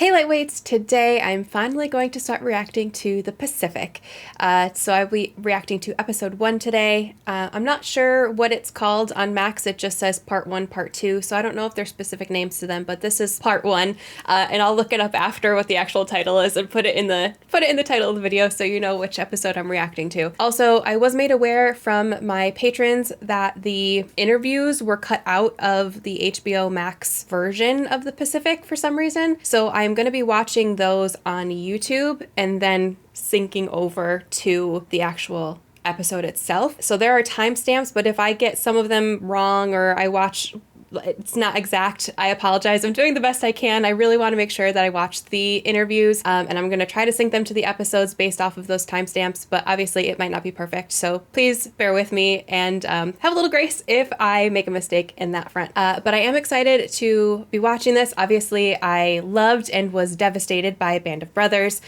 Hey Lightweights, today I'm finally going to start reacting to the Pacific. So I'll be reacting to episode 1 today. I'm not sure what it's called on Max, it just says part 1, part 2, so I don't know if there's specific names to them, but this is part 1, and I'll look it up after what the actual title is and put it in the title of the video so you know which episode I'm reacting to. Also, I was made aware from my patrons that the interviews were cut out of the HBO Max version of the Pacific for some reason, so I'm going to be watching those on YouTube and then syncing over to the actual episode itself. So there are timestamps, but if I get some of them wrong or I watch it's not exact, I apologize. I'm doing the best I can. I really want to make sure that I watch the interviews, and I'm going to try to sync them to the episodes based off of those timestamps, but obviously it might not be perfect, so please bear with me and have a little grace if I make a mistake in that front. But I am excited to be watching this. Obviously, I loved and was devastated by Band of Brothers.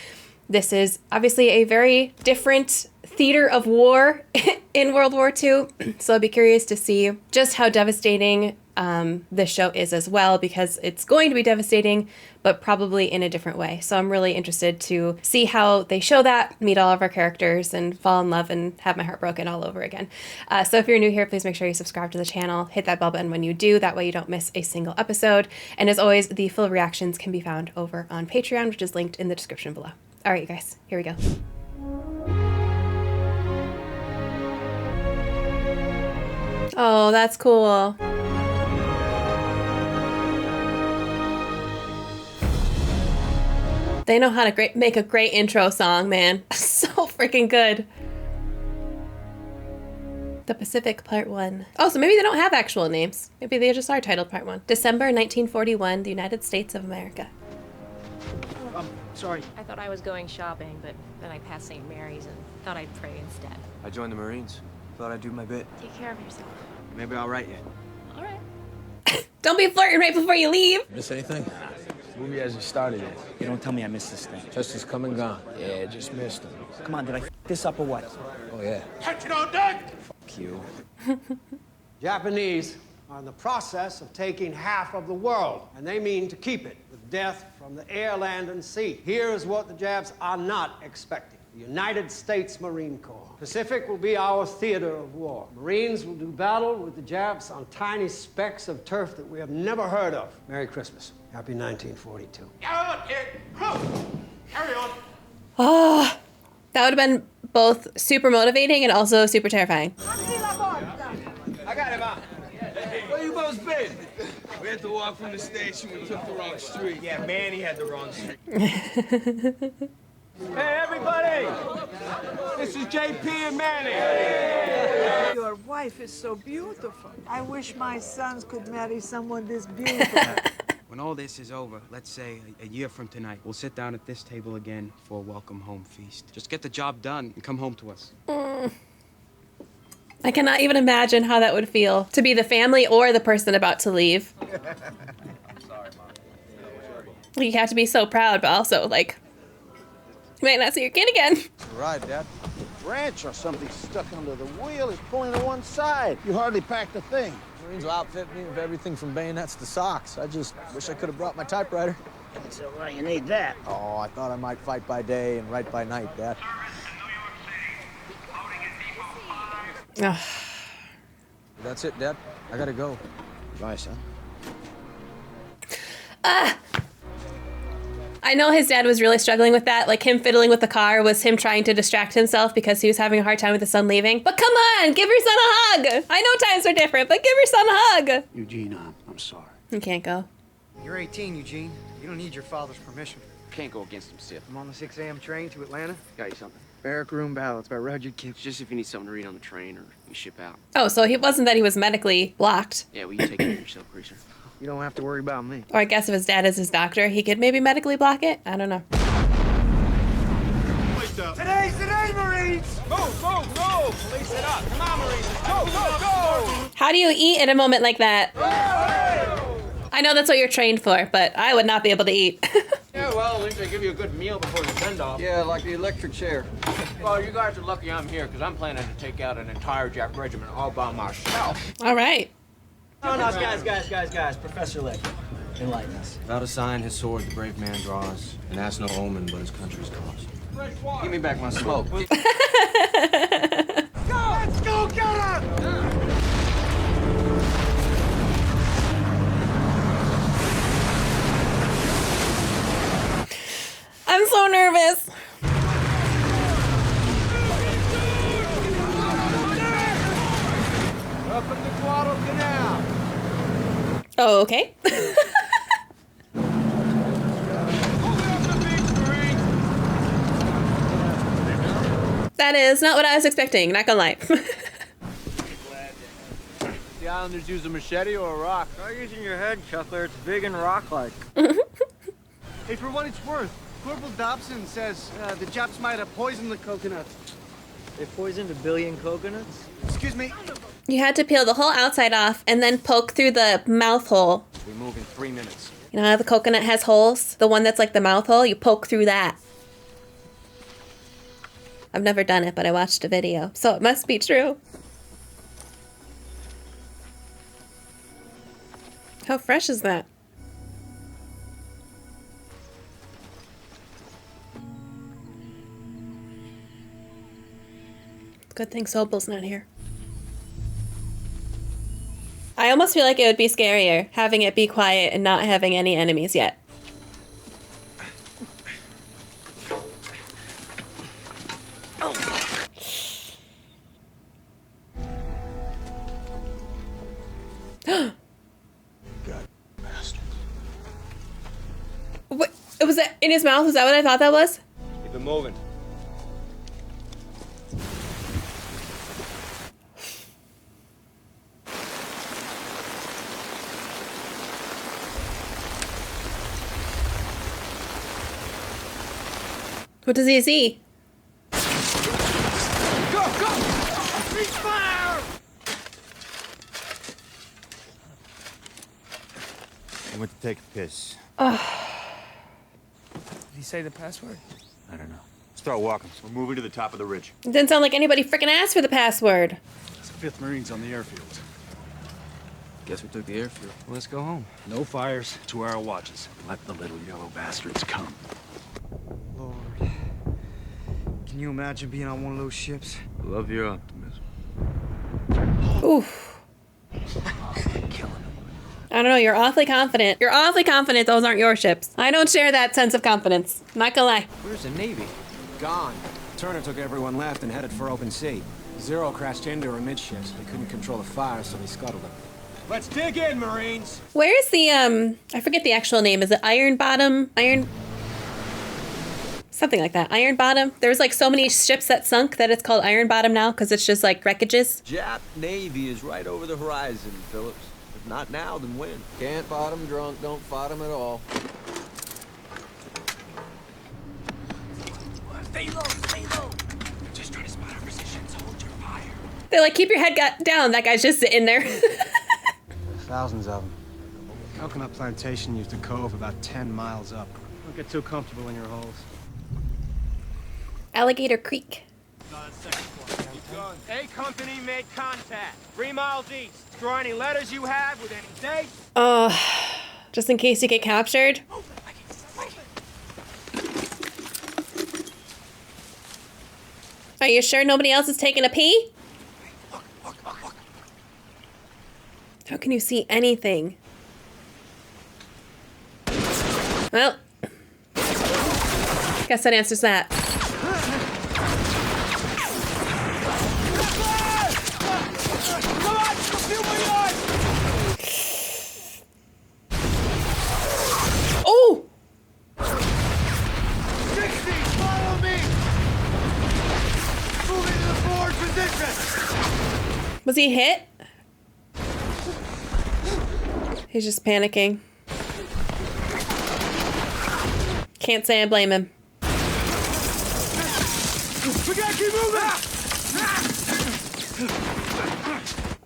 This is obviously a very different theater of war in World War II, so I'll be curious to see just how devastating this show is as well, because it's going to be devastating, but probably in a different way. So I'm really interested to see how they show that, meet all of our characters, and fall in love and have my heart broken all over again. So if you're new here, please make sure you subscribe to the channel, hit that bell button when you do, that way you don't miss a single episode. And as always, the full reactions can be found over on Patreon, which is linked in the description below. All right, you guys, here we go. Oh, that's cool. They know how to make a great intro song, man. So freaking good. The Pacific Part 1. Oh, so maybe they don't have actual names. Maybe they just are titled Part 1. December 1941, the United States of America. Sorry. I thought I was going shopping, but then I passed St. Mary's and thought I'd pray instead. I joined the Marines. Thought I'd do my bit. Take care of yourself. Maybe I'll write you. All right. Don't be flirting right before you leave. Miss anything? The movie hasn't started yet. You don't tell me I missed this thing. Chester's come and gone. Yeah, just missed him. Come on, did I f this up or what? Oh, yeah. Attention on deck! Fuck you. Japanese are in the process of taking half of the world, and they mean to keep it with death from the air, land, and sea. Here is what the Japs are not expecting. The United States Marine Corps. Pacific will be our theater of war. Marines will do battle with the Japs on tiny specks of turf that we have never heard of. Merry Christmas. Happy 1942. Carry on. Oh, that would have been both super motivating and also super terrifying. I got him out. Where you both been? We had to walk from the station. We took the wrong street. Yeah, Manny had the wrong street. Hey, everybody! This is JP and Manny. Your wife is so beautiful. I wish my sons could marry someone this beautiful. When all this is over, let's say a year from tonight, we'll sit down at this table again for a welcome home feast. Just get the job done and come home to us. I cannot even imagine how that would feel to be the family or the person about to leave. Sorry, Mom. You have to be so proud, but also like, you might not see your kid again. Right, Dad. Wrench or something stuck under the wheel is pulling to one side. You hardly packed a thing. Marines will outfit me with everything from bayonets to socks. I just wish I could have brought my typewriter. So why you need that? Oh, I thought I might fight by day and write by night, Dad. That's it, Dad. I gotta go. Bye, son. I know his dad was really struggling with that. Like, him fiddling with the car was him trying to distract himself because he was having a hard time with his son leaving. But come on, give your son a hug. I know times are different, but give your son a hug. Eugene, I'm sorry. You can't go. You're 18, Eugene. You don't need your father's permission. Can't go against him, Sip. I'm on the 6 a.m. train to Atlanta. Got you something. Barrack Room Ballads by Roger Gibbs. Just if you need something to read on the train or you ship out. Oh, so it wasn't that he was medically blocked. Yeah, well, you take care of yourself, Greaser. You don't have to worry about me. Or I guess if his dad is his doctor, he could maybe medically block it. I don't know. Today, Marines! Go, go, go! Police it up. Come on, Marines. Go, go, go! How do you eat in a moment like that? I know that's what you're trained for, but I would not be able to eat. Yeah, well, at least they give you a good meal before the send-off. Yeah, like the electric chair. Well, you guys are lucky I'm here, because I'm planning to take out an entire Jap regiment all by myself. All right. Oh, no, guys. Professor Leckie. Enlighten us. Without a sign, his sword the brave man draws, and that's no omen but his country's cause. Give me back my smoke. Go! Let's go get him! I'm so nervous. Up at the Guadalcanal. Oh, okay. That is not what I was expecting, not gonna lie. The Islanders use a machete or a rock? Try using your head, Shuffler. It's big and rock-like. Hey, for what it's worth, Corporal Dobson says the Japs might have poisoned the coconuts. They poisoned 1 billion coconuts? Excuse me? You had to peel the whole outside off and then poke through the mouth hole. We move in 3 minutes. You know how the coconut has holes? The one that's like the mouth hole, you poke through that. I've never done it, but I watched a video, so it must be true. How fresh is that? Good thing Sobel's not here. I almost feel like it would be scarier having it be quiet and not having any enemies yet. What? Was that in his mouth? Was that what I thought that was? Keep it moving. What does he see? Go! Cease fire! I went to take a piss. Did he say the password? I don't know. Start walking. We're moving to the top of the ridge. It didn't sound like anybody freaking asked for the password. It's the 5th Marines on the airfield. Guess we took the airfield. Well, let's go home. No fires, 2-hour watches. Let the little yellow bastards come. Lord. Can you imagine being on one of those ships? Love your optimism. Oof. I don't know, you're awfully confident. You're awfully confident those aren't your ships. I don't share that sense of confidence. Not gonna lie. Where's the Navy? Gone. Turner took everyone left and headed for open sea. Zero crashed into her amidships. They couldn't control the fire, so they scuttled her. Let's dig in, Marines. Where's the, I forget the actual name. Is it Iron Bottom? Something like that. Iron Bottom? There's like so many ships that sunk that it's called Iron Bottom now because it's just like wreckages. Jap Navy is right over the horizon, Phillips. If not now, then when? Can't bottom drunk, don't fight 'em at all. Stay low, stay low. Just try to spot our positions. Hold your fire. They're like, keep your head down. That guy's just sitting there. Thousands of them. Coconut plantation used a cove about 10 miles up. Don't get too comfortable in your holes. Alligator Creek. A company made contact. 3 miles east. Draw any letters you have with any dates. Oh, just in case you get captured. Are you sure nobody else is taking a pee? How can you see anything? Well, guess that answers that. Oh! 60, follow me! Moving to the forward position! Was he hit? He's just panicking. Can't say I blame him. We gotta keep moving!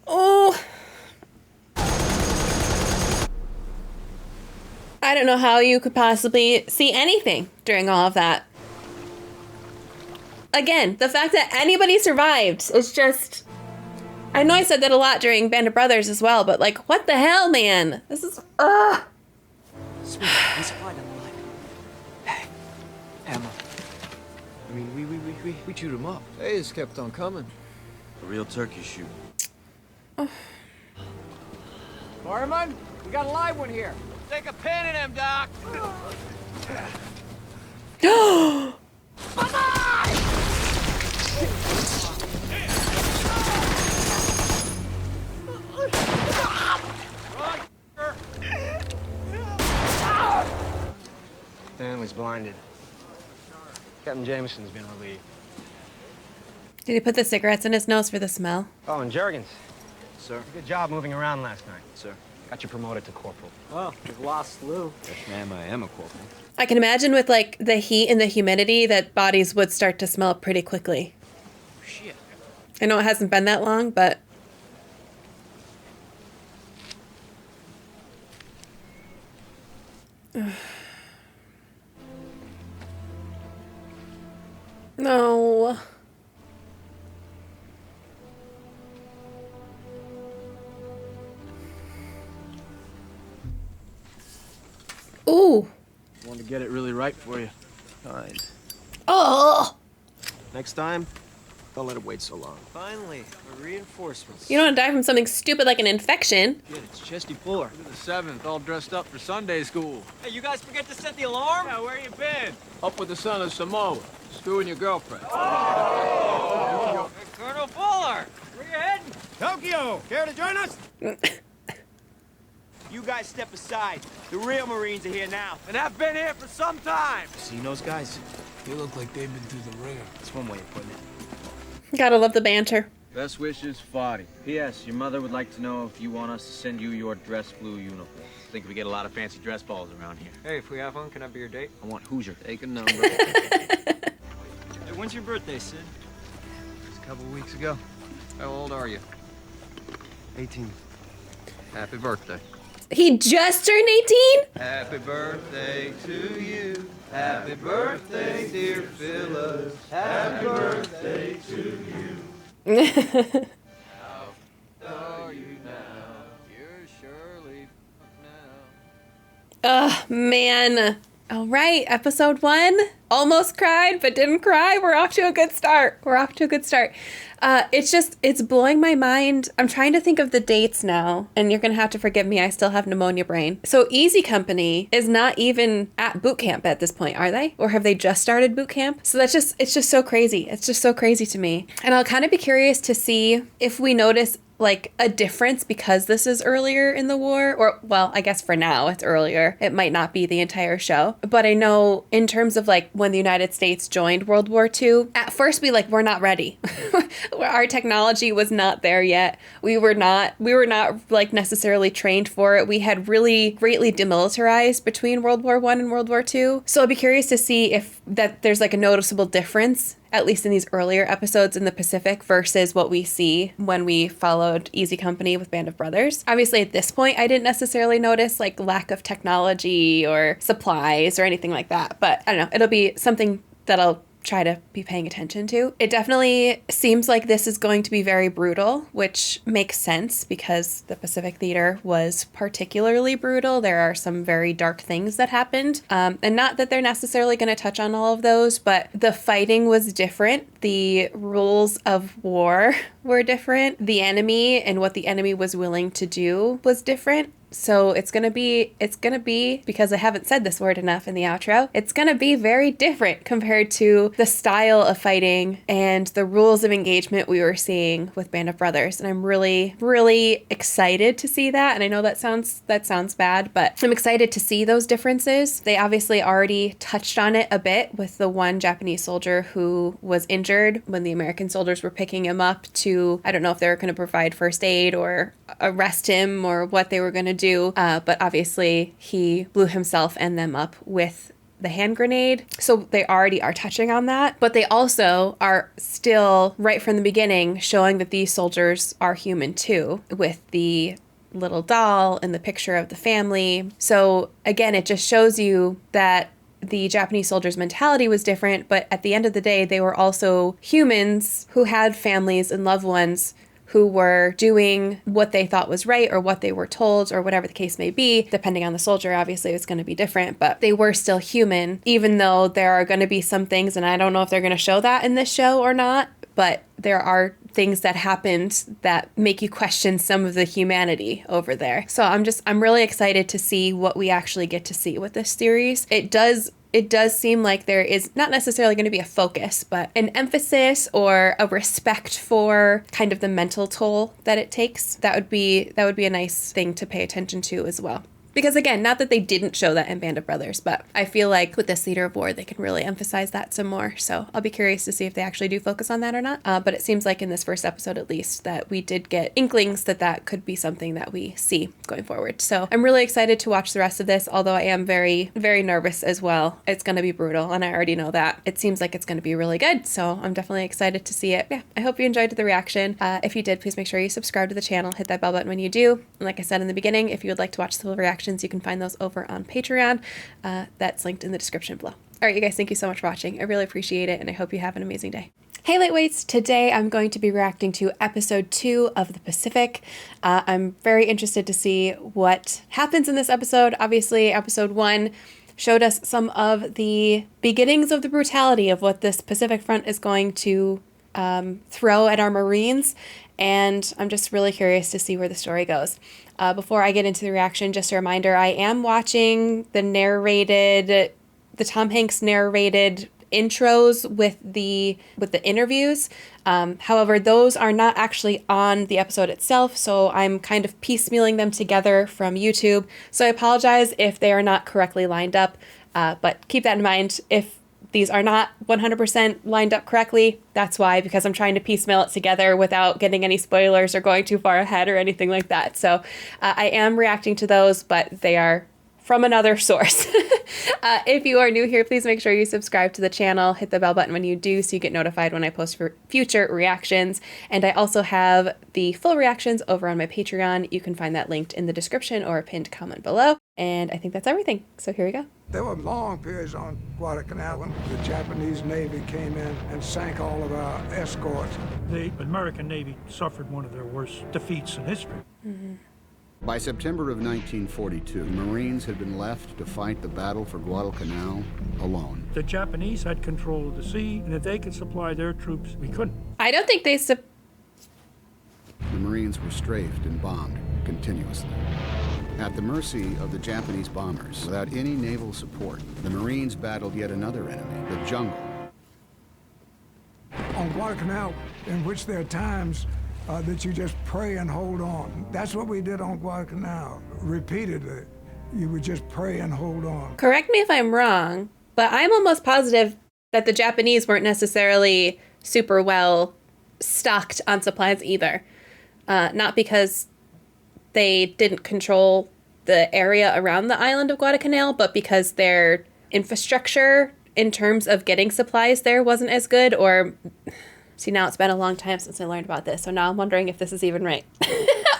Oh! I don't know how you could possibly see anything during all of that. Again, the fact that anybody survived is just... I know I said that a lot during Band of Brothers as well, but like, what the hell, man? This is... Ugh! Sweet, we supplied them alive. Hey, Emma. I mean, we chewed him up. They just kept on coming. A real turkey shoot. Fireman, we got a live one here. Take a pin in him, Doc. Stanley's blinded. Captain Jameson's been relieved. Did he put the cigarettes in his nose for the smell? Oh, and Jergens. Sir. Good job moving around last night. Sir. Got you promoted to corporal. Well, we've lost Lou. Yes, ma'am, I am a corporal. I can imagine with like the heat and the humidity that bodies would start to smell pretty quickly. Shit. I know it hasn't been that long, but no. Ooh. Wanted to get it really right for you. Kind. Oh. Next time, don't let it wait so long. Finally, reinforcements. You don't want to die from something stupid like an infection. Kid, it's Chesty Fuller. The 7th, all dressed up for Sunday school. Hey, you guys forget to set the alarm? Yeah, where you been? Up with the son of Samoa. Screwing your girlfriend. Hey, Colonel Fuller, where you heading? Tokyo, care to join us? You guys step aside. The real Marines are here now. And I've been here for some time. See those guys? They look like they've been through the ringer. That's one way of putting it. Gotta love the banter. Best wishes, Foddy. P.S. Your mother would like to know if you want us to send you your dress blue uniform. I think we get a lot of fancy dress balls around here. Hey, if we have one, can I be your date? I want Hoosier. Take a number. Hey, when's your birthday, Sid? Just a couple weeks ago. How old are you? 18. Happy birthday. He just turned 18? Happy birthday to you. Happy birthday, dear Phyllis. Happy birthday to you. How are you now? You're Shirley now. Man. All right, episode 1. Almost cried, but didn't cry. We're off to a good start. It's blowing my mind. I'm trying to think of the dates now, and you're going to have to forgive me. I still have pneumonia brain. So Easy Company is not even at boot camp at this point, are they? Or have they just started boot camp? So it's just so crazy. It's just so crazy to me. And I'll kind of be curious to see if we notice like a difference because this is earlier in the war, or well, I guess for now it's earlier. It might not be the entire show, but I know in terms of like when the United States joined World War II, at first we're not ready. Our technology was not there yet. We were not like necessarily trained for it. We had really greatly demilitarized between World War I and World War II. So I'd be curious to see if that there's like a noticeable difference, at least in these earlier episodes in the Pacific versus what we see when we followed Easy Company with Band of Brothers. Obviously, at this point, I didn't necessarily notice like lack of technology or supplies or anything like that. But I don't know, it'll be something that I'll try to be paying attention to. It definitely seems like this is going to be very brutal, which makes sense because the Pacific Theater was particularly brutal. There are some very dark things that happened. And not that they're necessarily going to touch on all of those, but the fighting was different. The rules of war were different. The enemy and what the enemy was willing to do was different. So it's gonna be, because I haven't said this word enough in the outro, it's gonna be very different compared to the style of fighting and the rules of engagement we were seeing with Band of Brothers. And I'm really, really excited to see that. And I know that sounds bad, but I'm excited to see those differences. They obviously already touched on it a bit with the one Japanese soldier who was injured when the American soldiers were picking him up to, I don't know if they were gonna provide first aid or arrest him or what they were gonna do. But obviously he blew himself and them up with the hand grenade. So they already are touching on that, but they also are still right from the beginning showing that these soldiers are human too, with the little doll and the picture of the family. So again, it just shows you that the Japanese soldiers' mentality was different, but at the end of the day, they were also humans who had families and loved ones who were doing what they thought was right or what they were told or whatever the case may be. Depending on the soldier, obviously it's going to be different, but they were still human, even though there are going to be some things, and I don't know if they're going to show that in this show or not, but there are things that happened that make you question some of the humanity over there. So I'm really excited to see what we actually get to see with this series. It does seem like there is not necessarily going to be a focus, but an emphasis or a respect for kind of the mental toll that it takes. That would be a nice thing to pay attention to as well. Because again, not that they didn't show that in Band of Brothers, but I feel like with this Leader of War, they can really emphasize that some more. So I'll be curious to see if they actually do focus on that or not. But it seems like in this first episode, at least, that we did get inklings that could be something that we see going forward. So I'm really excited to watch the rest of this, although I am very, very nervous as well. It's going to be brutal, and I already know that. It seems like it's going to be really good, so I'm definitely excited to see it. Yeah, I hope you enjoyed the reaction. If you did, please make sure you subscribe to the channel, hit that bell button when you do. And like I said in the beginning, if you would like to watch the full reaction, you can find those over on Patreon. That's linked in the description below. All right, you guys, thank you so much for watching. I really appreciate it, and I hope you have an amazing day. Hey, LiteWeights! Today I'm going to be reacting to episode 2 of The Pacific. I'm very interested to see what happens in this episode. Obviously, episode 1 showed us some of the beginnings of the brutality of what this Pacific Front is going to throw at our Marines, and I'm just really curious to see where the story goes. Before I get into the reaction, just a reminder, I am watching the Tom Hanks narrated intros with the interviews. However, those are not actually on the episode itself, so I'm kind of piecemealing them together from YouTube. So I apologize if they are not correctly lined up, but keep that in mind. If these are not 100% lined up correctly, that's why, because I'm trying to piecemeal it together without getting any spoilers or going too far ahead or anything like that. So I am reacting to those, but they are from another source. If you are new here, please make sure you subscribe to the channel, hit the bell button when you do so you get notified when I post for future reactions. And I also have the full reactions over on my Patreon. You can find that linked in the description or a pinned comment below. And I think that's everything. So here we go. There were long periods on Guadalcanal when the Japanese Navy came in and sank all of our escorts. The American Navy suffered one of their worst defeats in history. By September of 1942, the Marines had been left to fight the battle for Guadalcanal alone. The Japanese had control of the sea, and if they could supply their troops, we couldn't. I don't think they The Marines were strafed and bombed continuously. At the mercy of the Japanese bombers, without any naval support, the Marines battled yet another enemy, the jungle. On Guadalcanal, in which there are times that you just pray and hold on. That's what we did on Guadalcanal, repeatedly. You would just pray and hold on. Correct me if I'm wrong, but I'm almost positive that the Japanese weren't necessarily super well stocked on supplies either. Not because they didn't control the area around the island of Guadalcanal, but because their infrastructure in terms of getting supplies there wasn't as good, or... See, now it's been a long time since I learned about this, so now I'm wondering if this is even right.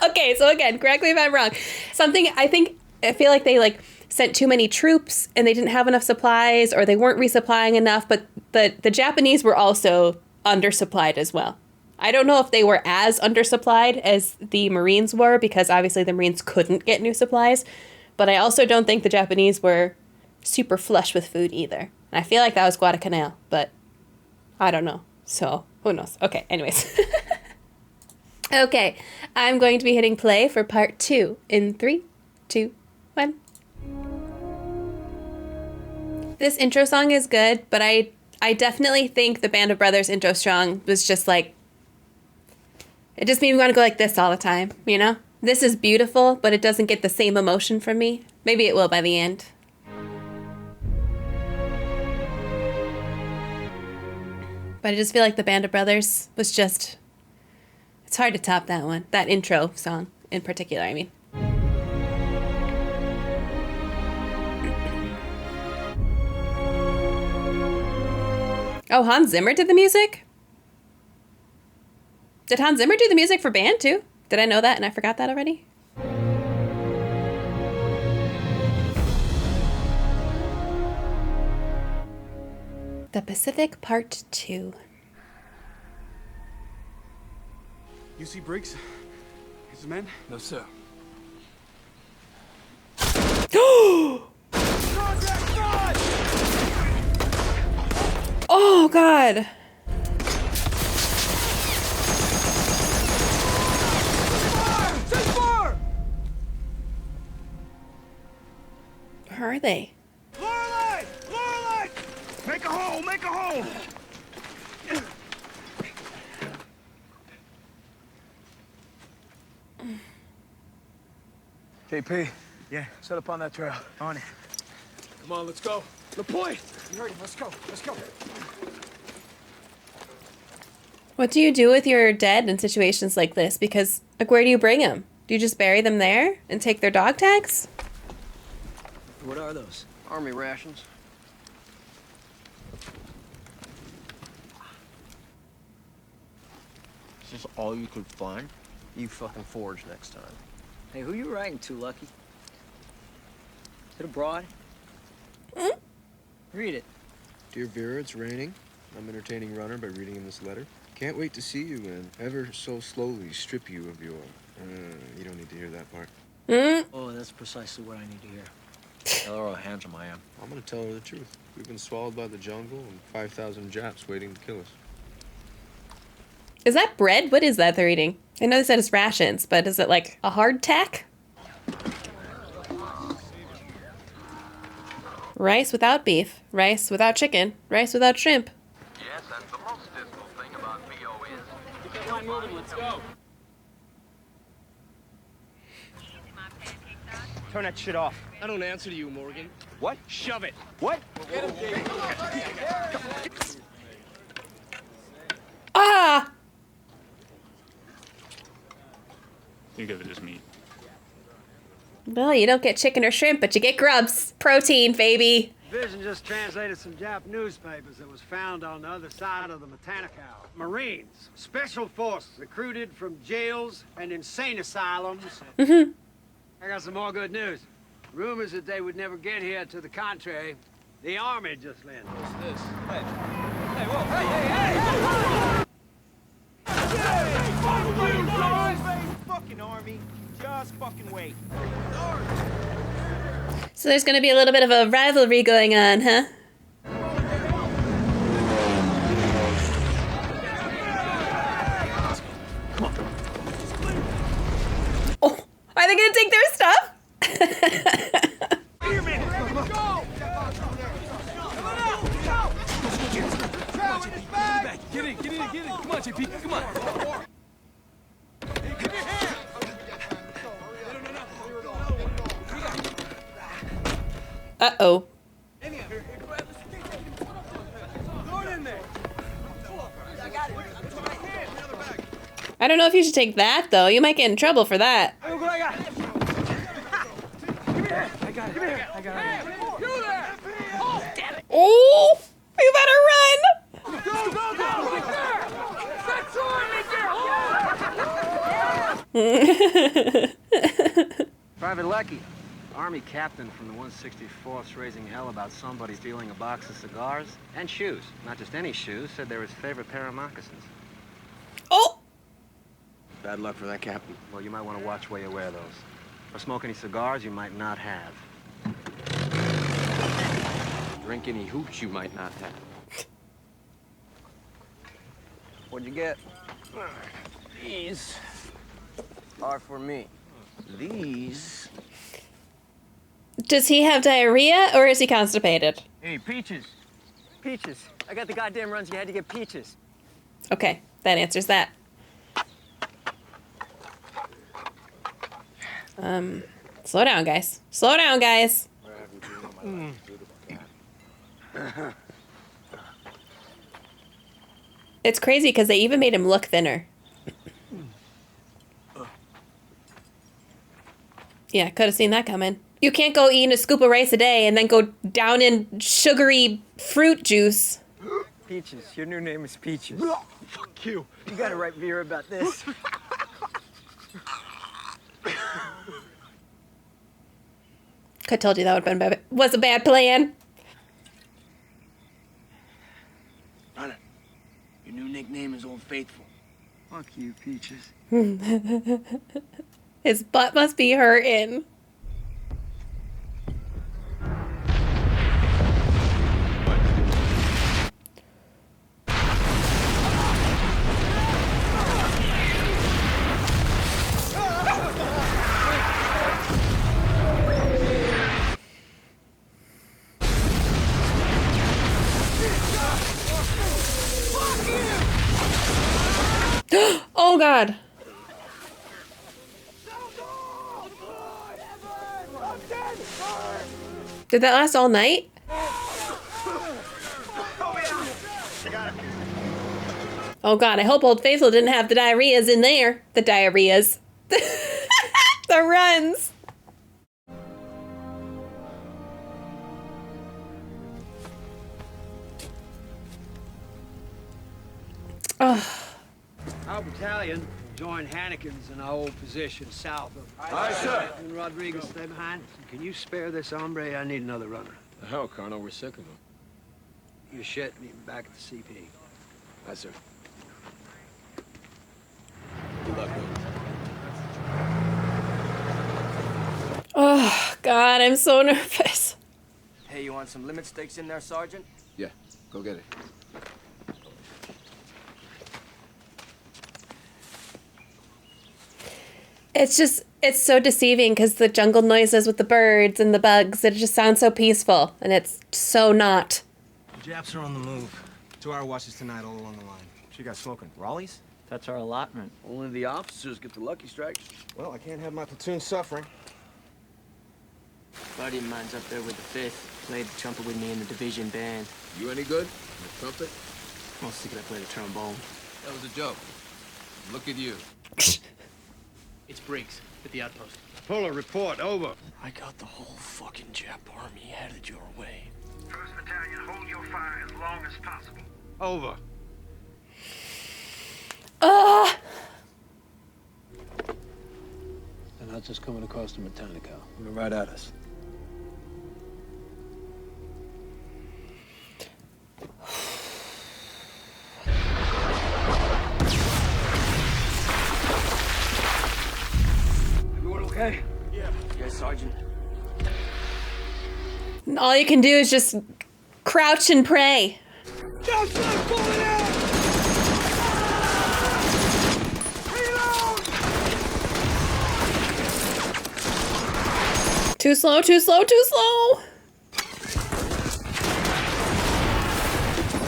Okay, so again, correct me if I'm wrong. I feel like they sent too many troops and they didn't have enough supplies, or they weren't resupplying enough, but the Japanese were also undersupplied as well. I don't know if they were as undersupplied as the Marines were, because obviously the Marines couldn't get new supplies, but I also don't think the Japanese were super flush with food either. And I feel like that was Guadalcanal, but I don't know. So, who knows? Okay, anyways. Okay, I'm going to be hitting play for part 2 in 3, 2, 1. This intro song is good, but I definitely think the Band of Brothers intro song was just like, it just made me want to go like this all the time, you know? This is beautiful, but it doesn't get the same emotion from me. Maybe it will by the end. But I just feel like the Band of Brothers was just... It's hard to top that one. That intro song in particular, I mean. Oh, Hans Zimmer did the music? Did Hans Zimmer do the music for Band too? Did I know that and I forgot that already? The Pacific Part 2. You see Briggs? His men? No, sir. Oh, God. Where are they? Lorelei! Lorelei! Make a hole! Make a hole! KP. Yeah. Set up on that trail. On it. Come on, let's go. LaPointe! You heard him. Let's go. Let's go. What do you do with your dead in situations like this? Because, like, where do you bring them? Do you just bury them there and take their dog tags? What are those? Army rations. Is this all you could find? You fucking forge next time. Hey, who you writing to, Lucky? Is it abroad? Read it. Dear Vera, it's raining. I'm entertaining Runner by reading him this letter. Can't wait to see you and ever so slowly strip you of your... you don't need to hear that part. Oh, that's precisely what I need to hear. Tell her how handsome I am. I'm gonna tell her the truth. We've been swallowed by the jungle and 5,000 Japs waiting to kill us. Is that bread? What is that they're eating? I know they said it's rations, but is it like a hardtack? Rice without beef, rice without chicken, rice without shrimp. Yes, and the most dismal thing about VO is... Get that line moving. Let's go. Turn that shit off. I don't answer to you, Morgan. What? Shove it. What? Ah! Think of it as meat. Well, you don't get chicken or shrimp, but you get grubs. Protein, baby. Division just translated some Jap newspapers that was found on the other side of the Guadalcanal. Marines, special forces recruited from jails and insane asylums. Mm-hmm. I got some more good news. Rumors that they would never get here to the contrary. The army just landed. What's this? Hey. Hey, whoa. Hey, Fucking army. Just fucking wait. So there's gonna be a little bit of a rivalry going on, huh? Oh, are they gonna take their stuff? Here, man. Go! Get in. Come on, JP. Come on. Uh-oh. I don't know if you should take that, though. You might get in trouble for that. I got it. You there! Oh, damn it! Oh! You better run! Go! Private Leckie, Army captain from the 164th, raising hell about somebody stealing a box of cigars and shoes. Not just any shoes, said they were his favorite pair of moccasins. Oh! Bad luck for that captain. Well, you might want to watch where you wear those. Or smoke any cigars you might not have. Drink any hooch you might not have. What'd you get? These are for me. These... Does he have diarrhea, or is he constipated? Hey, Peaches. Peaches. I got the goddamn runs. You had to get peaches. Okay, that answers that. Slow down, guys. Slow down, guys. It's crazy because they even made him look thinner. Yeah, could have seen that coming. You can't go eating a scoop of rice a day and then go down in sugary fruit juice. Peaches. Your new name is Peaches. Fuck you. You gotta write Vera about this. Could told you that would have been was a bad plan. Runner, your new nickname is Old Faithful. Fuck you, Peaches. His butt must be hurting. Oh God. Did that last all night? Oh God, I hope Old Faithful didn't have the diarrheas in there. The diarrheas. The runs. Oh. Our battalion joined Hannikin's in our old position south of... Aye, sir. And Rodriguez, stay behind. Can you spare this hombre? I need another runner. The hell, Colonel, we're sick of him. Your shit, meet me back at the CP. Aye, sir. Good luck, man. Oh God, I'm so nervous. Hey, you want some limit stakes in there, Sergeant? Yeah, go get it. It's so deceiving because the jungle noises with the birds and the bugs, it just sounds so peaceful, and it's so not. The Japs are on the move. 2-hour watches tonight all along the line. What you got smoking? Raleighs? That's our allotment. Only the officers get the lucky strikes. Well, I can't have my platoon suffering. Buddy of mine's up there with the 5th. Played the trumpet with me in the division band. You any good? The trumpet? Mostly could I play the trombone. That was a joke. Look at you. It's Briggs at the outpost. Fuller, report, over. I got the whole fucking Jap army headed your way. 1st Battalion, hold your fire as long as possible. Over. They're not just coming across the Matanica. Coming right at us. Everyone okay? Yeah. Yes, Sergeant. All you can do is just crouch and pray. Just pull it out! Too slow, too slow, too slow.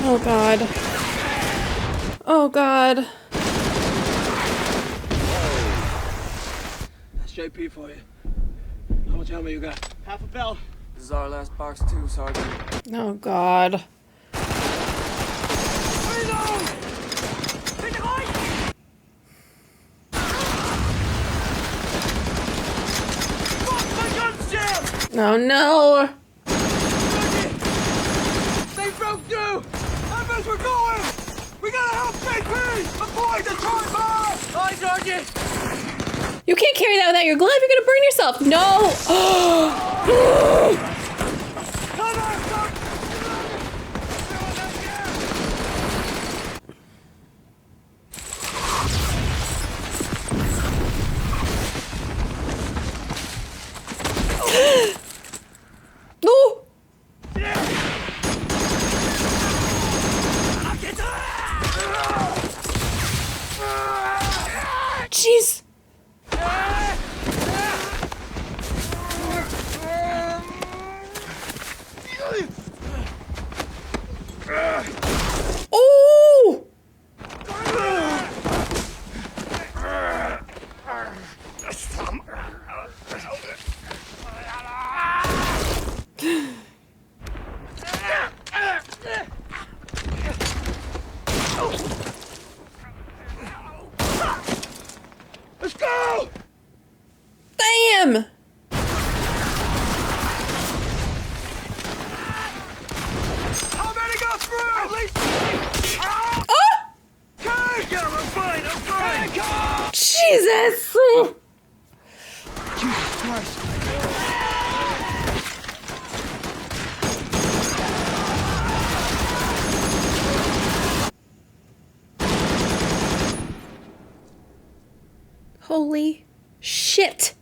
Oh God. Oh God. That's JP for you. How much ammo you got? Half a bell. This is our last box too, Sergeant. Oh God. Oh no! They broke through! How fast we're going? We gotta help JP! Avoid the car! Aye, Sergeant! You can't carry that without your glove. You're gonna burn yourself. No! No! Jeez! Oh! Let's go! Damn! How many got through? At least... Ah! Okay! Yeah, I'm fine, I'm fine! Jesus! Jesus Christ! Holy shit.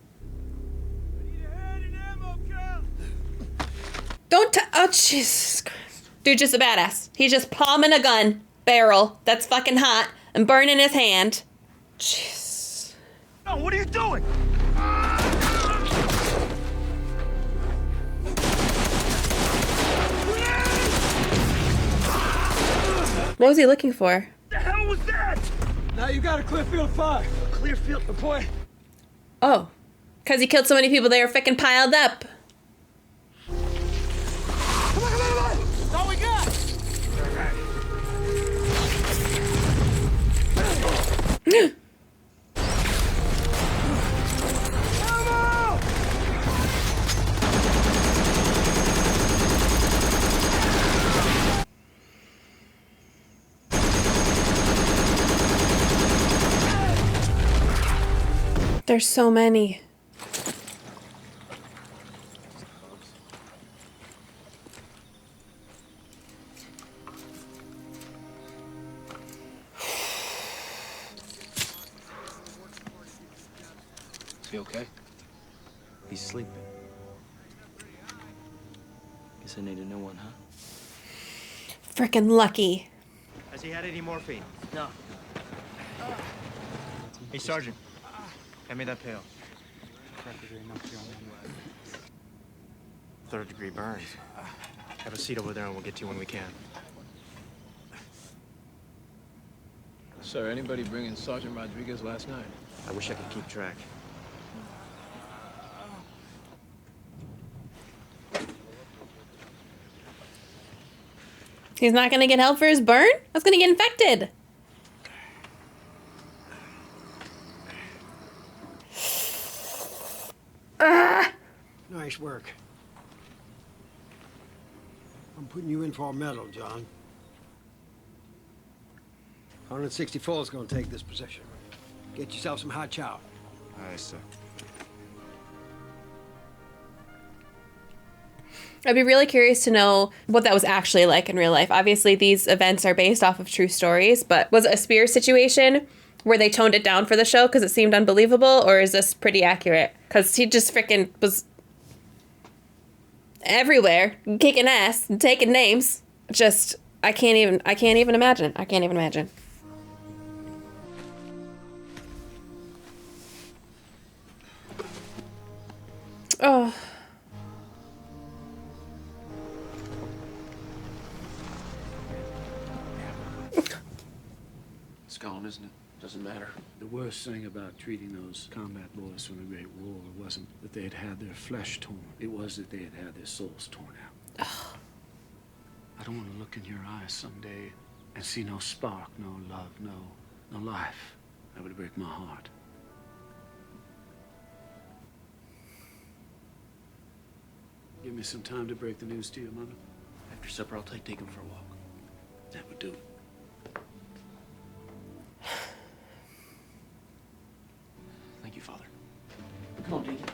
Don't oh, Jesus Christ. Dude, just a badass. He's just palming a gun barrel that's fucking hot and burning his hand. Jeez. No, what are you doing? What was he looking for? The hell was that? Now you got a clear field of fire. Clear field, boy. Oh. Because he killed so many people they were freaking piled up. Come on, come on, come on! That's all we got! There's so many. Is he okay? He's sleeping. Guess I need a new one, huh? Frickin' Lucky. Has he had any morphine? No. Hey, Sergeant. Hand me that pail. Third-degree burns. Have a seat over there and we'll get to you when we can. Sir, anybody bring in Sergeant Rodriguez last night? I wish I could keep track. He's not gonna get help for his burn? That's gonna get infected. Nice work. I'm putting you in for a medal, John. 164 is going to take this position. Get yourself some hot chow. Aye, sir. I'd be really curious to know what that was actually like in real life. Obviously, these events are based off of true stories, but was it a Spears situation where they toned it down for the show because it seemed unbelievable, or is this pretty accurate? Because he just freaking was everywhere, kicking ass, and taking names. Just, I can't even imagine. I can't even imagine. Oh. It's gone, isn't it? Doesn't matter. The worst thing about treating those combat boys from the Great War wasn't that they had had their flesh torn. It was that they had had their souls torn out. I don't want to look in your eyes someday and see no spark, no love, no life. That would break my heart. Give me some time to break the news to your mother. After supper, I'll take him for a walk. That would do it. Thank you, Father. Come on, Deacon.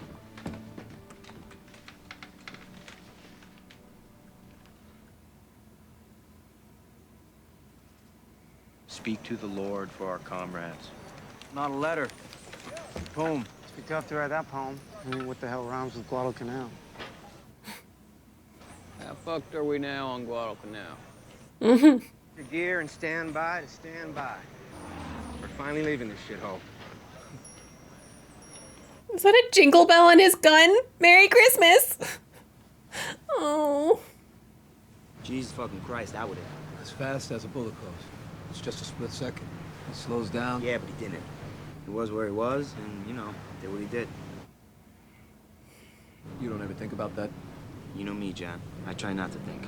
Speak to the Lord for our comrades. Not a letter. A poem. It's be tough to write that poem. I mean, what the hell rhymes with Guadalcanal? How fucked are we now on Guadalcanal? Your gear and stand by to stand by. We're finally leaving this shithole. Is that a jingle bell on his gun? Merry Christmas! Oh. Jesus fucking Christ, that would have. As fast as a bullet goes. It's just a split second. It slows down. Yeah, but he didn't. He was where he was, and, you know, did what he did. You don't ever think about that? You know me, John. I try not to think.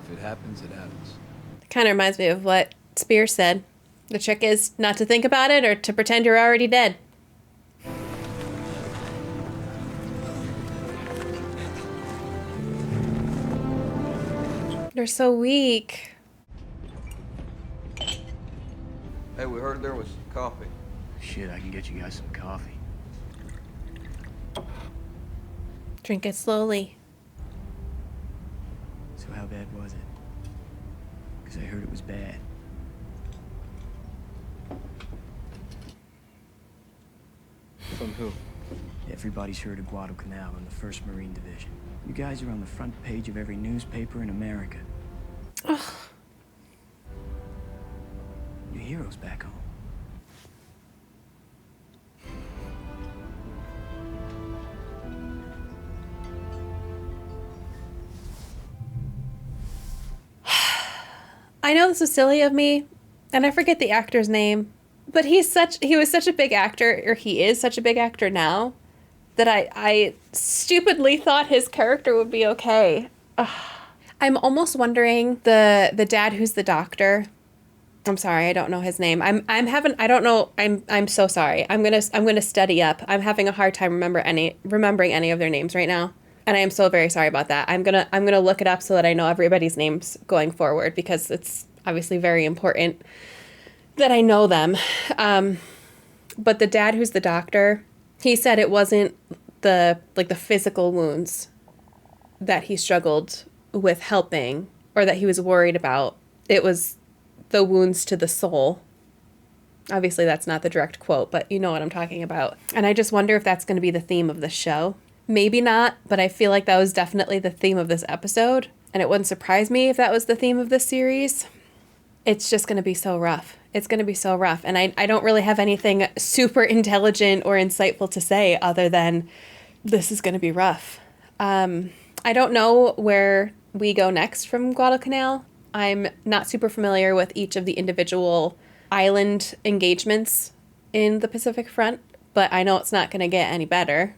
If it happens, it happens. It kind of reminds me of what Spears said. The trick is not to think about it or to pretend you're already dead. They're so weak. Hey, we heard there was coffee. Shit, I can get you guys some coffee. Drink it slowly. So how bad was it? Because I heard it was bad. who? Everybody's heard of Guadalcanal in the 1st Marine Division. You guys are on the front page of every newspaper in America. Ugh. Your heroes back home. I know this was silly of me, and I forget the actor's name, but he was such a big actor, or he is such a big actor now, that I stupidly thought his character would be okay. Ugh. I'm almost wondering the dad who's the doctor. I'm sorry, I don't know his name. I'm so sorry. I'm gonna study up. I'm having a hard time remembering any of their names right now. And I am so very sorry about that. I'm gonna look it up so that I know everybody's names going forward, because it's obviously very important that I know them. But the dad who's the doctor, he said it wasn't the physical wounds that he struggled with helping or that he was worried about. It was the wounds to the soul. Obviously that's not the direct quote, but you know what I'm talking about. And I just wonder if that's going to be the theme of the show. Maybe not, but I feel like that was definitely the theme of this episode, and it wouldn't surprise me if that was the theme of this series. It's just going to be so rough. It's going to be so rough, and I don't really have anything super intelligent or insightful to say other than this is going to be rough. I don't know where we go next from Guadalcanal. I'm not super familiar with each of the individual island engagements in the Pacific Front, but I know it's not going to get any better.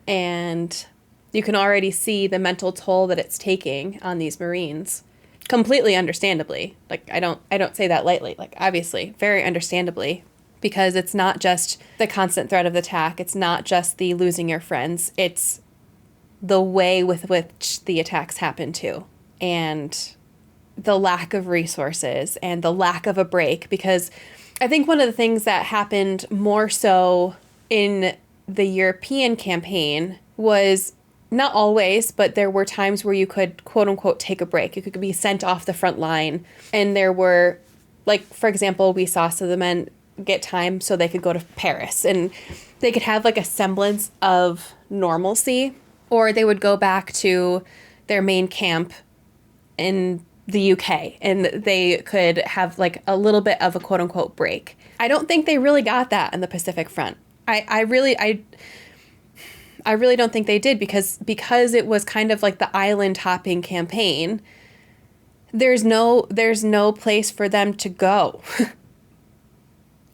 And you can already see the mental toll that it's taking on these Marines. Completely understandably. Like, I don't say that lightly. Like, obviously, very understandably. Because it's not just the constant threat of attack. It's not just the losing your friends. It's the way with which the attacks happen too. And the lack of resources and the lack of a break. Because I think one of the things that happened more so in the European campaign was, not always, but there were times where you could quote unquote take a break. You could be sent off the front line. And there were, like, for example, we saw some of the men get time so they could go to Paris and they could have like a semblance of normalcy, or they would go back to their main camp in the UK and they could have like a little bit of a quote unquote break. I don't think they really got that in the Pacific Front. I really don't think they did, because it was kind of like the island hopping campaign. There's no place for them to go.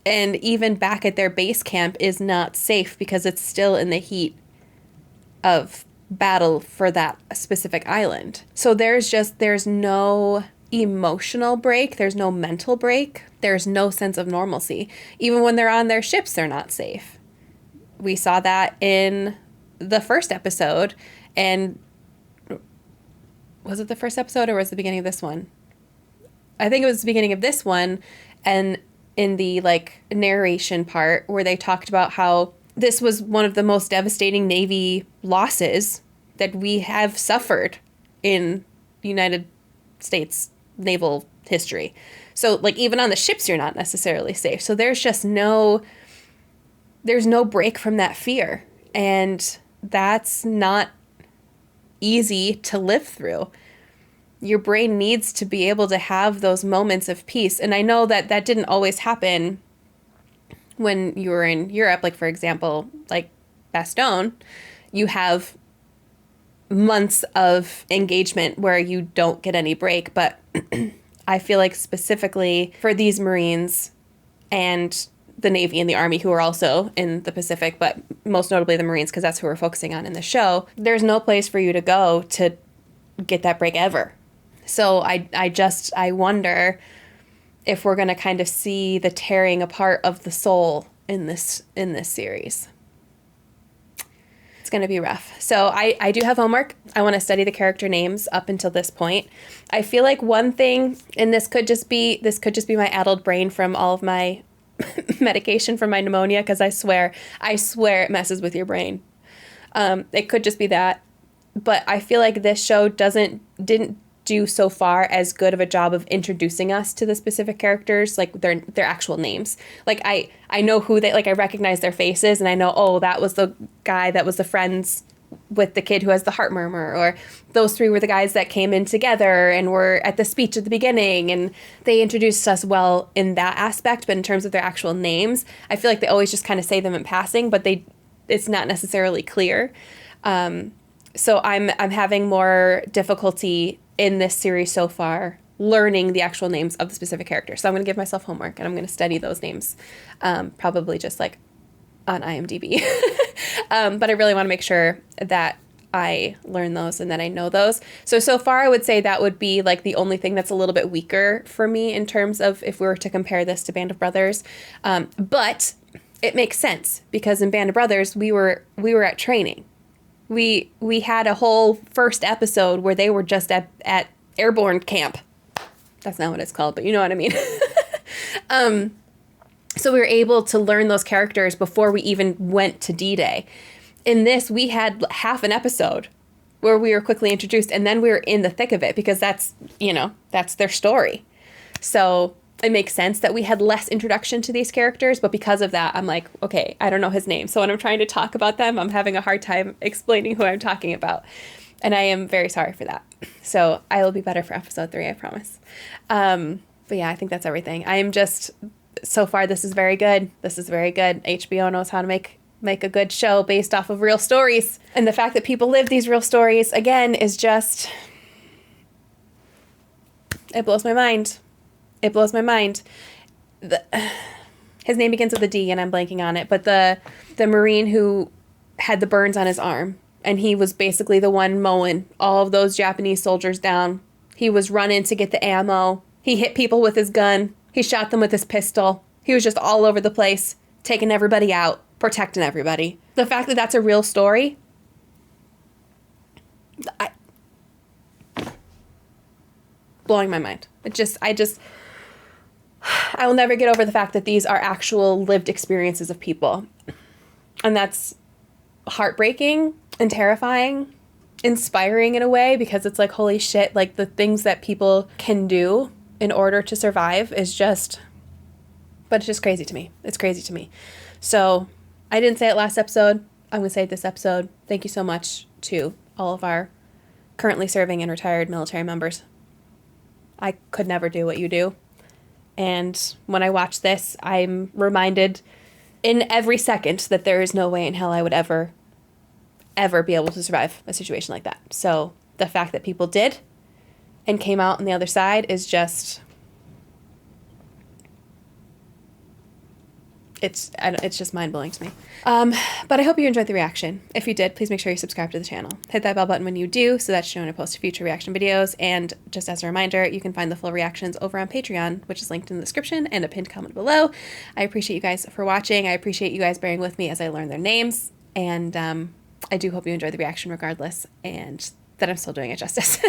And even back at their base camp is not safe because it's still in the heat of battle for that specific island. So there's no emotional break. There's no mental break. There's no sense of normalcy. Even when they're on their ships, they're not safe. We saw that in the first episode. And was it the first episode or was it the beginning of this one? I think it was the beginning of this one. And in the like narration part where they talked about how this was one of the most devastating Navy losses that we have suffered in United States naval history. So like even on the ships, you're not necessarily safe. So there's no break from that fear. And that's not easy to live through. Your brain needs to be able to have those moments of peace. And I know that that didn't always happen when you were in Europe. Like, for example, like Bastogne, you have months of engagement where you don't get any break. But I feel like specifically for these Marines and the Navy and the Army, who are also in the Pacific, but most notably the Marines, because that's who we're focusing on in the show, there's no place for you to go to get that break ever. So I wonder if we're going to kind of see the tearing apart of the soul in this series. It's going to be rough. So I do have homework. I want to study the character names up until this point. I feel like one thing, and this could just be my addled brain from all of my medication for my pneumonia, because I swear it messes with your brain. It could just be that, but I feel like this show didn't do so far as good of a job of introducing us to the specific characters, like their actual names. Like I know who they, like I recognize their faces and I know, oh, that was the guy that was the friends with the kid who has the heart murmur, or those three were the guys that came in together and were at the speech at the beginning, and they introduced us well in that aspect. But in terms of their actual names, I feel like they always just kind of say them in passing, but it's not necessarily clear. So I'm having more difficulty in this series so far learning the actual names of the specific characters. So I'm going to give myself homework and I'm going to study those names, probably just like on IMDb. But I really want to make sure that I learn those and that I know those. So far I would say that would be like the only thing that's a little bit weaker for me in terms of if we were to compare this to Band of Brothers. But it makes sense because in Band of Brothers, we were at training. We had a whole first episode where they were just at airborne camp. That's not what it's called, but you know what I mean. So we were able to learn those characters before we even went to D-Day. In this, we had half an episode where we were quickly introduced, and then we were in the thick of it because that's their story. So it makes sense that we had less introduction to these characters, but because of that, I'm like, okay, I don't know his name. So when I'm trying to talk about them, I'm having a hard time explaining who I'm talking about. And I am very sorry for that. So I will be better for episode 3, I promise. But yeah, I think that's everything. I am just... So far, this is very good. This is very good. HBO knows how to make a good show based off of real stories. And the fact that people live these real stories, again, is just... It blows my mind. It blows my mind. His name begins with a D, and I'm blanking on it. But the Marine who had the burns on his arm, and he was basically the one mowing all of those Japanese soldiers down. He was running to get the ammo. He hit people with his gun. He shot them with his pistol. He was just all over the place, taking everybody out, protecting everybody. The fact that that's a real story, blowing my mind. I will never get over the fact that these are actual lived experiences of people. And that's heartbreaking and terrifying, inspiring in a way, because it's like, holy shit, like the things that people can do in order to survive is just, but it's just crazy to me. It's crazy to me. So I didn't say it last episode. I'm going to say it this episode. Thank you so much to all of our currently serving and retired military members. I could never do what you do. And when I watch this, I'm reminded in every second that there is no way in hell I would ever be able to survive a situation like that. So the fact that people did and came out on the other side is just, it's just mind-blowing to me. But I hope you enjoyed the reaction. If you did, please make sure you subscribe to the channel. Hit that bell button when you do, so that's shown when I post future reaction videos. And just as a reminder, you can find the full reactions over on Patreon, which is linked in the description and a pinned comment below. I appreciate you guys for watching. I appreciate you guys bearing with me as I learn their names. And I do hope you enjoyed the reaction regardless, and that I'm still doing it justice.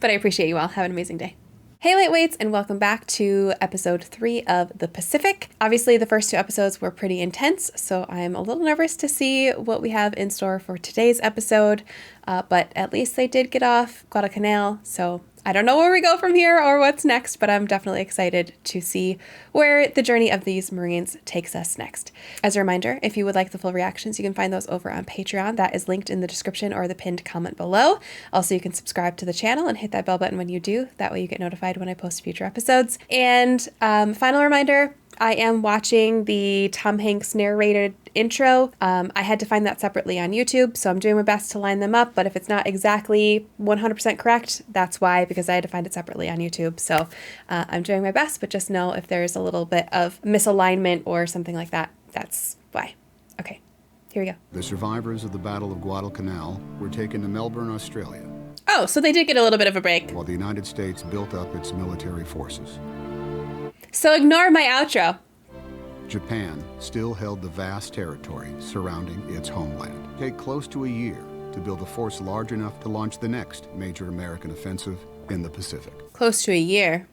But I appreciate you all. Have an amazing day. Hey Lightweights, and welcome back to episode 3 of The Pacific. Obviously, the first 2 episodes were pretty intense, so I'm a little nervous to see what we have in store for today's episode, but at least they did get off Guadalcanal, so I don't know where we go from here or what's next, but I'm definitely excited to see where the journey of these Marines takes us next. As a reminder, if you would like the full reactions, you can find those over on Patreon. That is linked in the description or the pinned comment below. Also, you can subscribe to the channel and hit that bell button when you do. That way you get notified when I post future episodes. And final reminder, I am watching the Tom Hanks narrated intro. I had to find that separately on YouTube, so I'm doing my best to line them up, but if it's not exactly 100% correct, that's why, because I had to find it separately on YouTube. So I'm doing my best, but just know if there's a little bit of misalignment or something like that, that's why. Okay, here we go. The survivors of the Battle of Guadalcanal were taken to Melbourne, Australia. Oh, so they did get a little bit of a break. While the United States built up its military forces. So ignore my outro. Japan still held the vast territory surrounding its homeland. It take close to a year to build a force large enough to launch the next major American offensive in the Pacific. Close to a year.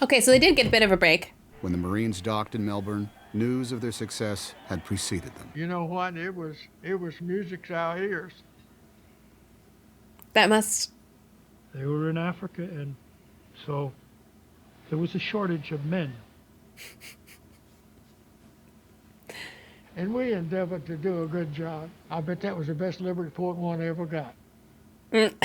Okay, so they did get a bit of a break. When the Marines docked in Melbourne, news of their success had preceded them. You know what? It was music to our ears. That must They were in Africa, and so there was a shortage of men. And we endeavored to do a good job. I bet that was the best Liberty Port one I ever got. It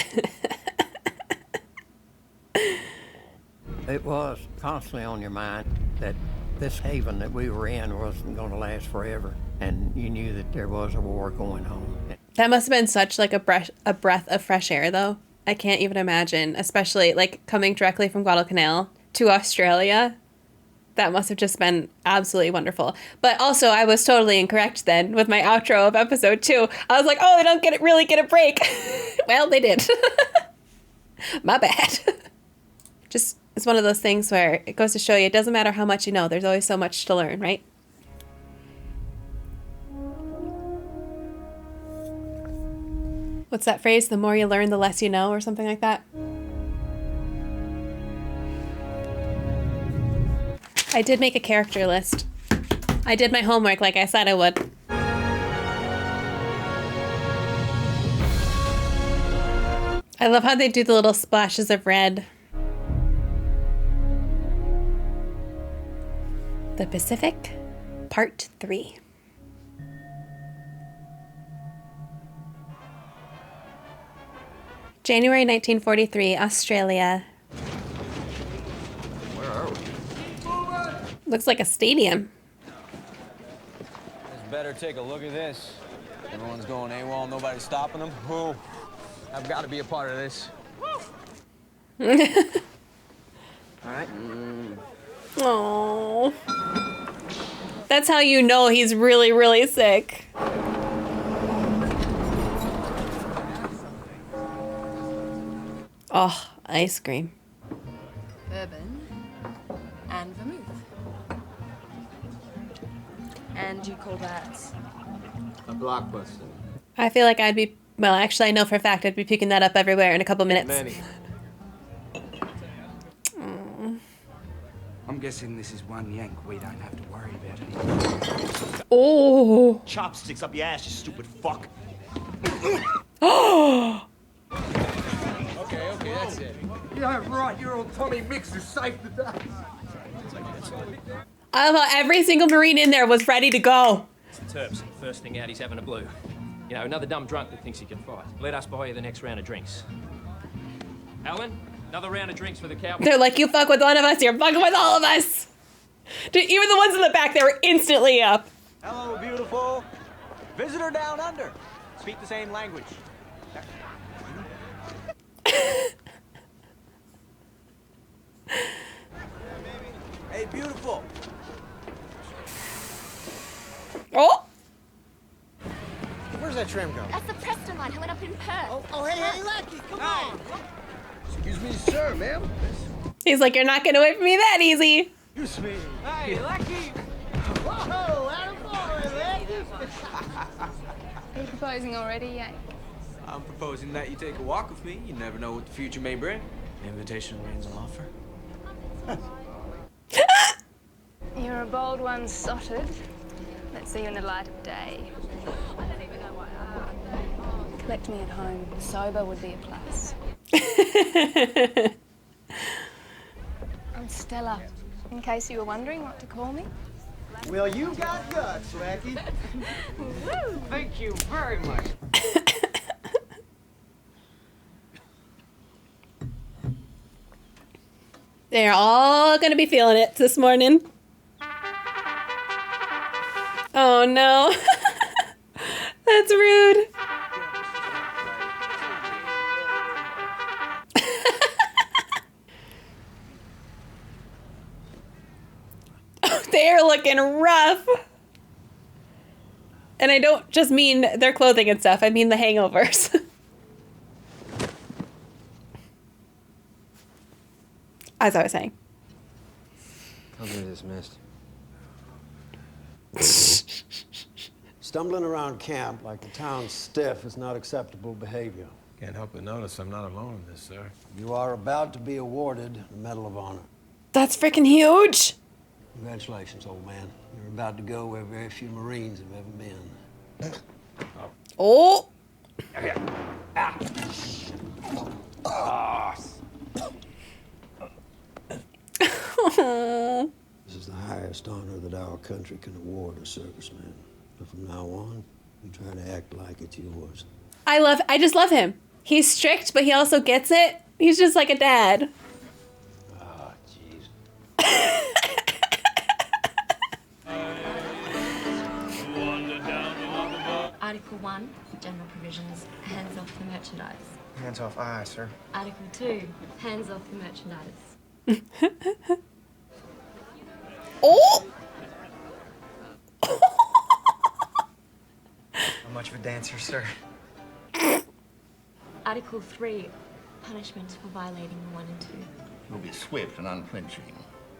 was constantly on your mind that this haven that we were in wasn't going to last forever, and you knew that there was a war going on. That must have been such like a breath of fresh air, though. I can't even imagine, especially like coming directly from Guadalcanal to Australia. That must have just been absolutely wonderful. But also, I was totally incorrect then with my outro of episode 2. I was like, oh, they don't really get a break. Well, they did. My bad. Just, it's one of those things where it goes to show you, it doesn't matter how much you know. There's always so much to learn, right? What's that phrase? The more you learn, the less you know, or something like that? I did make a character list. I did my homework like I said I would. I love how they do the little splashes of red. The Pacific, Part 3. January 1943, Australia. Where are we? Looks like a stadium. Let's better take a look at this. Everyone's going AWOL, nobody's stopping them. Whoa, I've got to be a part of this. All right. Aww. That's how you know he's really, really sick. Oh, ice cream. Bourbon and vermouth. And you call that? A blockbuster. I feel like I'd be, well, actually I know for a fact I'd be picking that up everywhere in a couple minutes. Many. I'm guessing this is one yank we don't have to worry about anymore. Oh. Chopsticks up your ass, you stupid fuck. Oh. Okay, that's it. Yeah, right. Your old Tommy Mix is safe to die. I love how every single Marine in there was ready to go. Terps, first thing out, he's having a blue. You know, another dumb drunk that thinks he can fight. Let us buy you the next round of drinks. Alan, another round of drinks for the cowboy. They're like, you fuck with one of us, you're fucking with all of us. Dude, even the ones in the back, they were instantly up. Hello, beautiful. Visitor down under. Speak the same language. Hey, beautiful. Oh! Where's that tram go? That's the Preston line. He went up in Perth. Oh, hey, Leckie, come on. Excuse me, sir, ma'am. He's like, you're not getting away from me that easy. Excuse me. Hey, Leckie. Whoa, attaboy, Leckie. Are you proposing already, Yank? I'm proposing that you take a walk with me. You never know what the future may bring. The invitation remains on offer. You're a bold one, Sotted. Let's see you in the light of day. Collect me at home. Sober would be a plus. I'm Stella. In case you were wondering what to call me. Well, you got guts, Leckie. Thank you very much. They're all gonna be feeling it this morning. Oh no. That's rude. They're looking rough. And I don't just mean their clothing and stuff, I mean the hangovers. As I was saying. Company dismissed. Stumbling around camp like the town stiff is not acceptable behavior. Can't help but notice I'm not alone in this, sir. You are about to be awarded the Medal of Honor. That's freaking huge. Congratulations, old man. You're about to go where very few Marines have ever been. Oh. This is the highest honor that our country can award a serviceman. But from now on, we try to act like it's yours. I just love him. He's strict, but he also gets it. He's just like a dad. Ah, jeez. Article 1, general provisions, hands off the merchandise. Hands off I, sir. Article 2, hands off the merchandise. Oh! How much of a dancer, sir? Article 3, punishment for violating 1 and 2. You'll be swift and unflinching.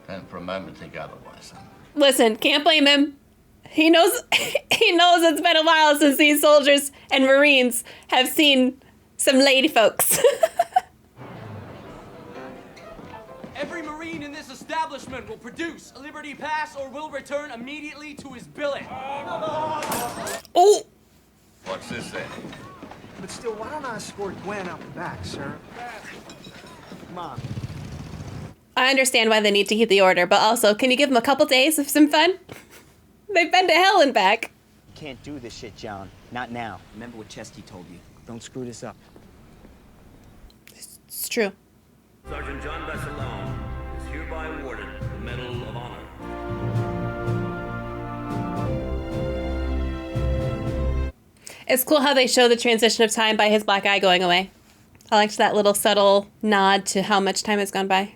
Don't for a moment think otherwise, son. Listen, can't blame him. He knows it's been a while since these soldiers and Marines have seen some lady folks. Every Marine in this establishment will produce a Liberty Pass or will return immediately to his billet. Oh! What's this then? But still, why don't I escort Gwen out the back, sir? Come on. I understand why they need to keep the order, but also, can you give them a couple days of some fun? They've been to hell and back. You can't do this shit, John. Not now. Remember what Chesty told you. Don't screw this up. It's true. Sergeant John Bessalone is hereby awarded the Medal of Honor. It's cool how they show the transition of time by his black eye going away. I liked that little subtle nod to how much time has gone by.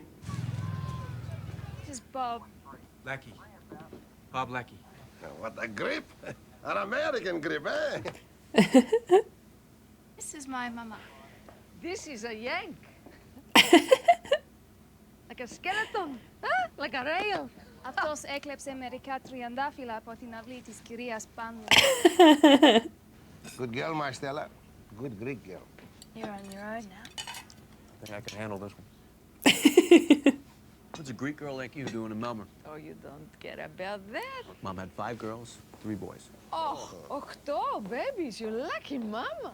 This is Bob. Leckie. Bob Leckie. What a grip. An American grip, eh? This is my mama. This is a yank. Like a skeleton. Huh? Like a rail. Αυτός έκλεψε μερικά τριαντάφυλλα από την αυλή της κυρίας Πάνου. Good girl, my Stella. Good Greek girl. You're on your own now. I think I can handle this one. What's a Greek girl like you doing in Melbourne? Oh, you don't care about that. Mom had 5 girls, 3 boys. Oh, 8 babies. You lucky mama.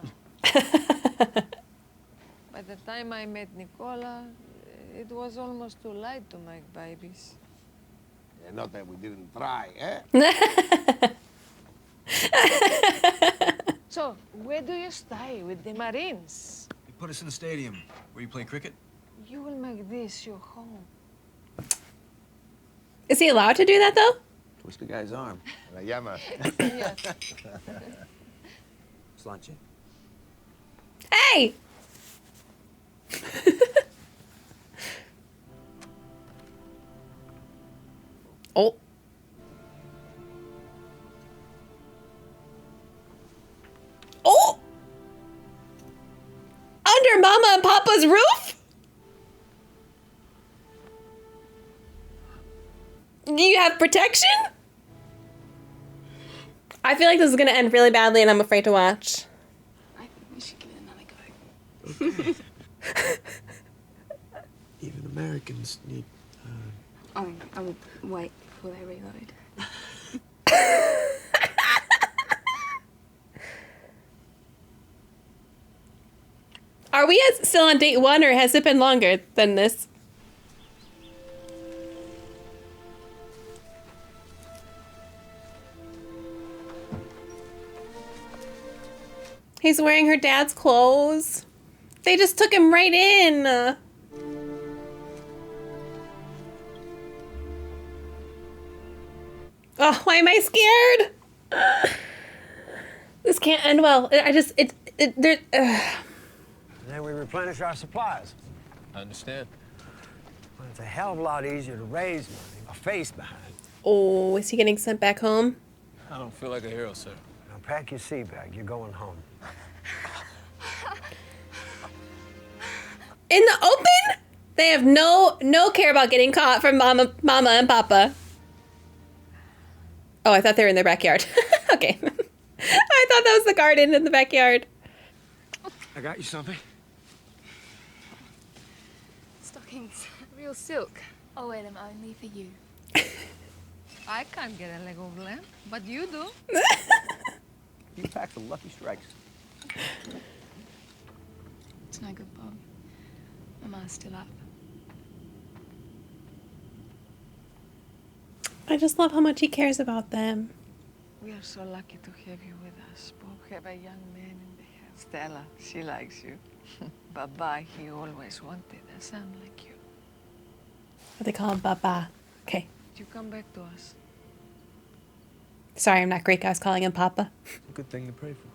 By the time I met Nicola, it was almost too late to make babies. Yeah, not that we didn't try, eh? So, where do you stay with the Marines? They put us in the stadium where you play cricket. You will make this your home. Is he allowed to do that, though? Twist the guy's arm. La llama. Yes. Slanche. Hey! Oh. Oh! Under Mama and Papa's roof? Do you have protection? I feel like this is going to end really badly and I'm afraid to watch. I think we should give it another go. Even Americans need... I would wait before they reload. Are we still on date 1 or has it been longer than this? He's wearing her dad's clothes. They just took him right in. Oh, why am I scared? This can't end well. There. Then we replenish our supplies. I understand. Well, it's a hell of a lot easier to raise money, a face behind. Oh, is he getting sent back home? I don't feel like a hero, sir. Now pack your sea bag. You're going home. In the open? They have no care about getting caught from Mama and Papa. Oh, I thought they were in their backyard. Okay. I thought that was the garden in the backyard. I got you something. Stockings, real silk. I'll wear them only for you. I can't get a leg of lamb, but you do. You packed the Lucky Strikes. It's no good, Bob. Mama's still up. I just love how much he cares about them. We are so lucky to have you with us. Bob have a young man in the house. Stella, she likes you. Baba, he always wanted a son like you. What they call him, Baba. Okay. You come back to us. Sorry, I'm not Greek. I was calling him Papa. It's a good thing to pray for.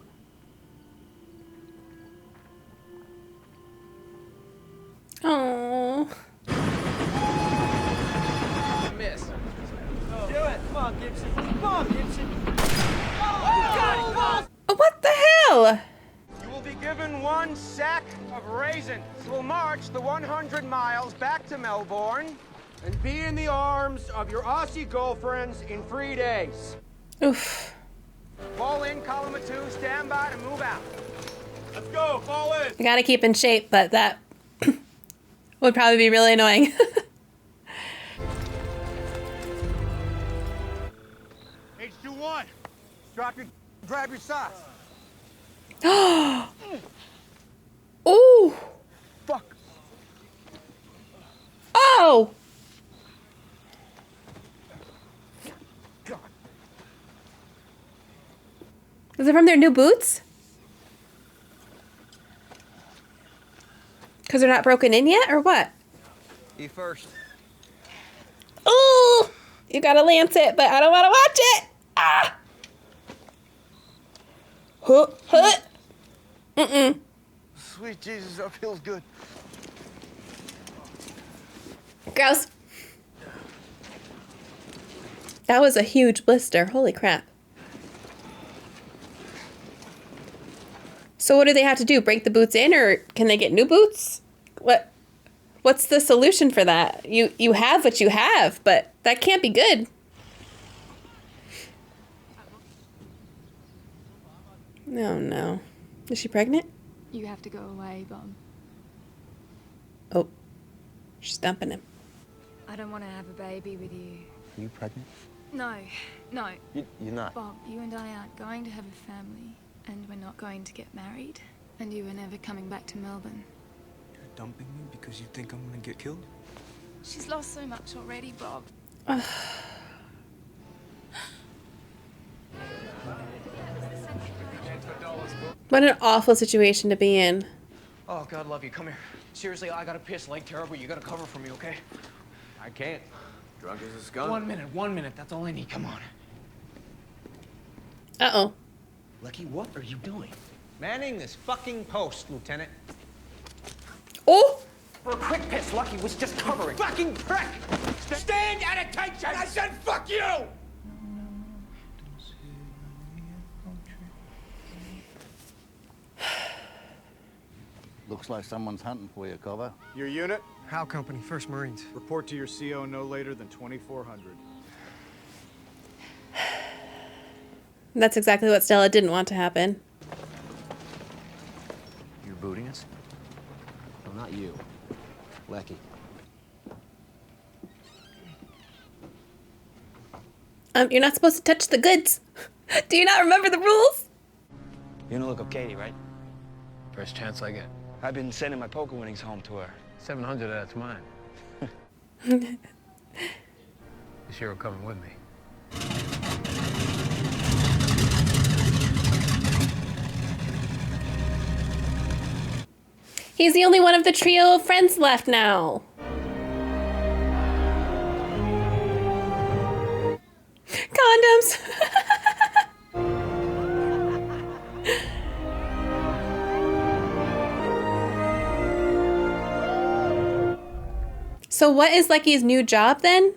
Oh. Miss. Do it. Come on, Gibson. Come on, Gibson. Oh, What the hell? You will be given 1 sack of raisins. We'll march the 100 miles back to Melbourne and be in the arms of your Aussie girlfriends in 3 days. Oof. Fall in, column of 2, stand by to move out. Let's go, fall in. I gotta keep in shape, but that would probably be really annoying. H21, drop your, grab your socks. Ooh. Fuck. Oh. God. Is it from their new boots? Because they're not broken in yet, or what? You first. Ooh. You gotta lance it, but I don't want to watch it. Ah. Huh. Huh. Mm-mm. Sweet Jesus, that feels good. Gross. That was a huge blister. Holy crap. So what do they have to do? Break the boots in, or can they get new boots? What's the solution for that? You have what you have, but that can't be good. Oh no. Is she pregnant? You have to go away, Bob. Oh. She's dumping him. I don't want to have a baby with you. Are you pregnant? No, no. You're not. Bob, you and I aren't going to have a family, and we're not going to get married, and you are never coming back to Melbourne. You're dumping me because you think I'm gonna get killed? She's lost so much already, Bob. What an awful situation to be in. Oh, God love you. Come here. Seriously, I gotta piss like terrible. You gotta cover for me, okay? I can't. Drunk as a skunk. 1 minute. That's all I need. Come on. Uh-oh. Leckie, what are you doing? Manning this fucking post, Lieutenant. Oh! For a quick piss, Lucky was just covering. Fucking prick! Stand at attention! I said fuck you! Looks like someone's hunting for you, Cover. Your unit? Howe Company, 1st Marines. Report to your CO no later than 2400. That's exactly what Stella didn't want to happen. You're booting us? No, not you. Leckie. You're not supposed to touch the goods. Do you not remember the rules? You know, look up Katie, right? First chance I get. I've been sending my poker winnings home to her. 700 of that's mine. This hero coming with me. He's the only one of the trio of friends left now. Condoms. So what is Leckie's new job then?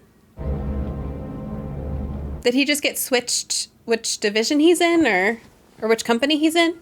Did he just get switched which division he's in, or which company he's in?